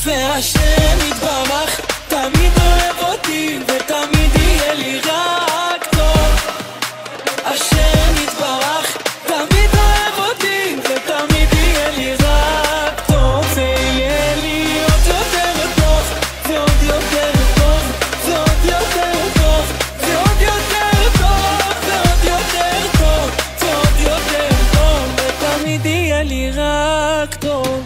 והשם יתברך תמיד אוהב אותי ותמיד יהיה לי רק טוב. השם יתברך תמיד אוהב אותי ותמיד יהיה לי רק טוב, ויהיה לי עוד יותר טוב ועוד יותר טוב ועוד יותר טוב ועוד יותר טוב ועוד יותר טוב ועוד יותר טוב, ותמיד יהיה לי רק טוב.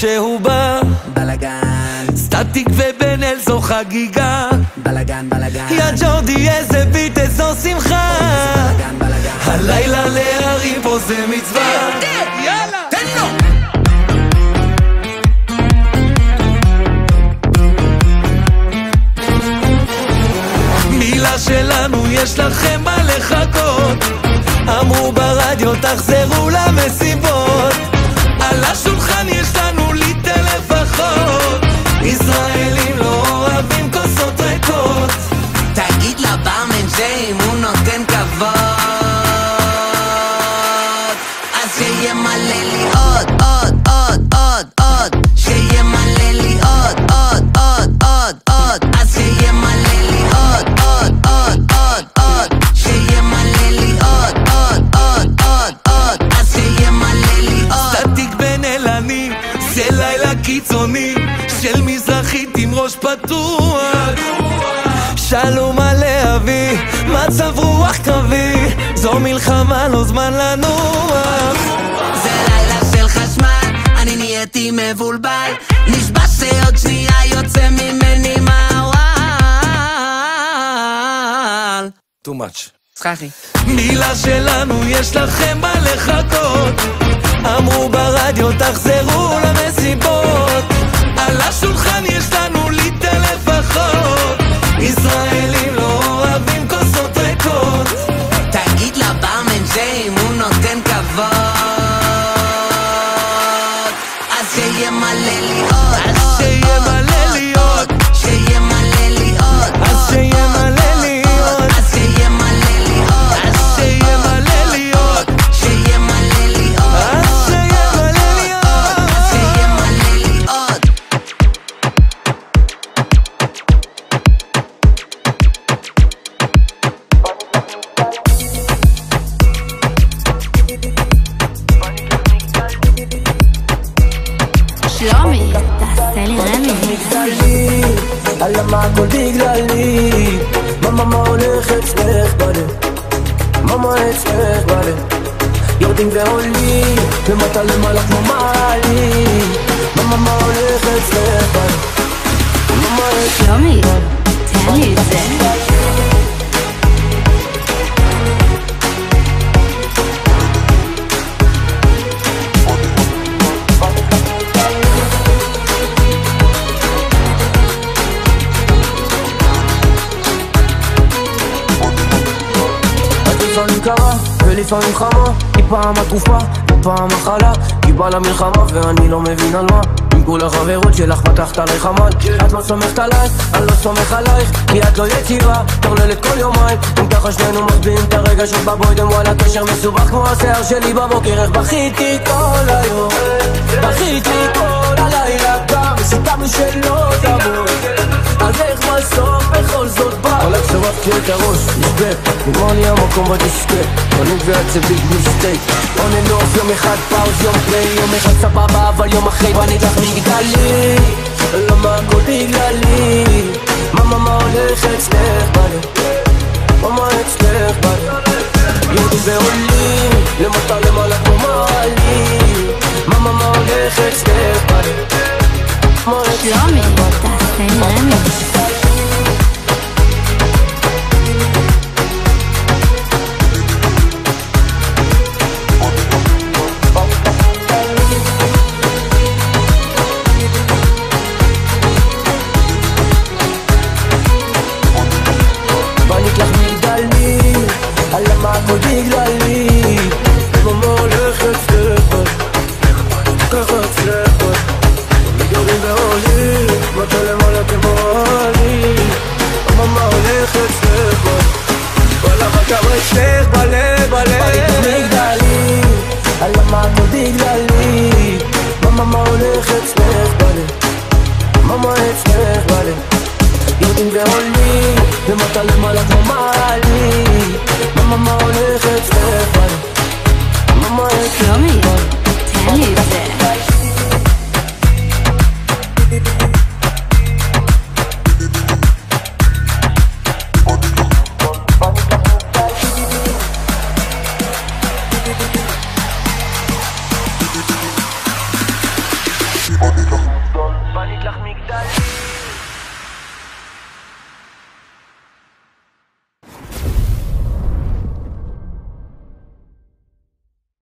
שהוא בא בלגן סטטיק ובן אל זו חגיגה בלגן בלגן יא ג'ורדי איזה ביט איזו שמחה בלגן בלגן הלילה להרים פה זה מצווה יאללה תן לו מילה שלנו יש לכם מה לחכות אמרו ברדיו תחזרו למסיבות על השולחן יש לנו ליטר לפחות ישראלים לא אוהבים כוסות ריקות תגיד לברמן שאם הוא נותן כבוד אז שיהיה מלא לי עוד עוד עוד עוד עוד שיהיה מלא לי עוד עוד עוד עוד עוד אז שיהיה מלא לי עוד עוד עוד עוד עוד שיהיה מלא לי עוד עוד עוד עוד עוד אז שיהיה מלא לי עוד סטטיק בן אלני זה לילה קיצוני של מזרחית עם ראש פתוח שלום עלי אבי מצב רוח קרבי זו מלחמה לא זמן לנוח זה לילה של חשמל אני נהייתי מבולבל נשבע שעוד שנייה יוצא ממני מהוואל too much סחחי מילה שלנו יש לכם מה לחכות אמרו ברדיו תחזרו למסיבות על השולחן יש לנו ליטר לפחות ישראלים לא אוהבים כוסות ריקות תגיד לברמן שאם הוא נותן כבוד אז שיהיה מלא לי עוד אז שיהיה מלא לי עוד שיהיה מלא לי עוד אז שיהיה מלא לי עוד אז שיהיה מלא לי עוד אז שיהיה מלא לי עוד שיהיה מלא לי עוד אז שיהיה מלא לי עוד אז שיהיה מלא לי עוד שלומי, תעשה לי רמי למה הכל בגללי? מה הולך אצלך בלב? מה אצלך בלב? יורדים ועולים למטה למעלה כמו מעלים. מה הולך אצלך בלב? מה אצלך שלומי, תן לי את זה. לפעמים קרה ולפעמים חמה, היא פעם התרופה, היא פעם מחלה, היא באה למלחמה ואני לא מבין על מה. עם כל החברות שלך פתחת עליי חמל, את לא סומכת עליי, אני לא סומך עלייך, כי את לא יציבה, תורנלת כל יומיים. אם ככה שנינו מחביאים את הרגשות בבוידם, וואלה קשר מסובך כמו השיער שלי בבוקר. איך בכיתי כל היום, בכיתי כל הלילה, גם סיכמנו שלא תבוא, אז איך בסוף בכל זאת בא? וואלה שרפתי את הראש, נשבר, נגמר לי המקום בדיסקט, עונים ואת זה ביג מיסטייק. עונה נוף יום אחד פאוז, יום פליי, יום אחד סבבה אבל יום אחרי בא נדלך מגדלי. למה הכל בגללי? מה הולך אצלך בלב? מה אצלך בלב? יורדים ועולים למטה למעלה כמו מעלים. מה הולך אצלך בלב? שלומי, תעשה לי רמיקס. למה הכל בגללי? מה הולך אצלך בלב? ככה אצלך בלב. יורדים ועולים מטה למעלה כמו מעלים. מה הולך אצלך בלב? וואלה מה קרה אצלך בלב בלב? בגללי, למה הכל בגללי? מה הולך אצלך בלב? מה אצלך בלב? יורדים ועולים למטה למעלה כמו מעלים. מה הולך אצלך בלב? מה אצלך בלב?